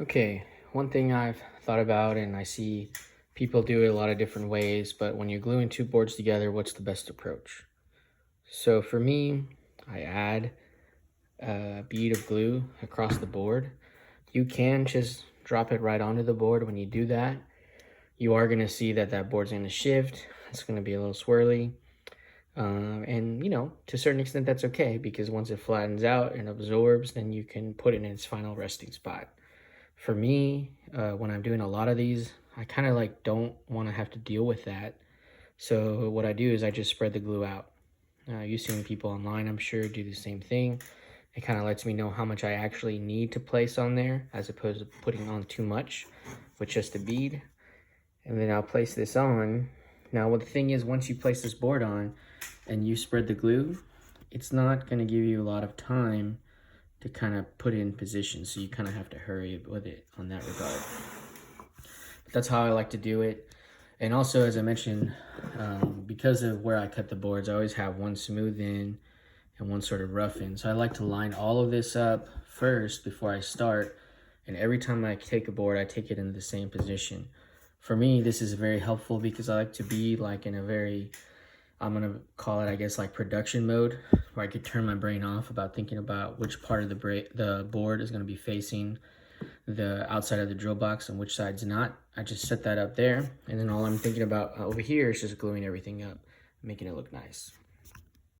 Okay, one thing I've thought about and I see people do it a lot of different ways, but when you're gluing two boards together, what's the best approach? So for me, I add a bead of glue across the board. You can just drop it right onto the board. When you do that, you are going to see that that board's going to shift. It's going to be a little swirly. And to a certain extent, that's okay because once it flattens out and absorbs, then you can put it in its final resting spot. For me, when I'm doing a lot of these, I kind of like don't want to have to deal with that. So what I do is I just spread the glue out. You've seen people online, I'm sure, do the same thing. It kind of lets me know how much I actually need to place on there as opposed to putting on too much with just a bead. And then I'll place this on. Now, what the thing is, once you place this board on and you spread the glue, it's not going to give you a lot of time to kind of put it in position. So you kind of have to hurry with it on that regard. But that's how I like to do it. And also, as I mentioned, because of where I cut the boards, I always have one smooth in and one sort of rough in. So I like to line all of this up first before I start. And every time I take a board, I take it in the same position. For me, this is very helpful because I like to be like in a very, I'm gonna call it, I guess, like production mode, where I could turn my brain off about thinking about which part of the board is gonna be facing the outside of the drill box and which side's not. I just set that up there, and then all I'm thinking about over here is just gluing everything up, making it look nice.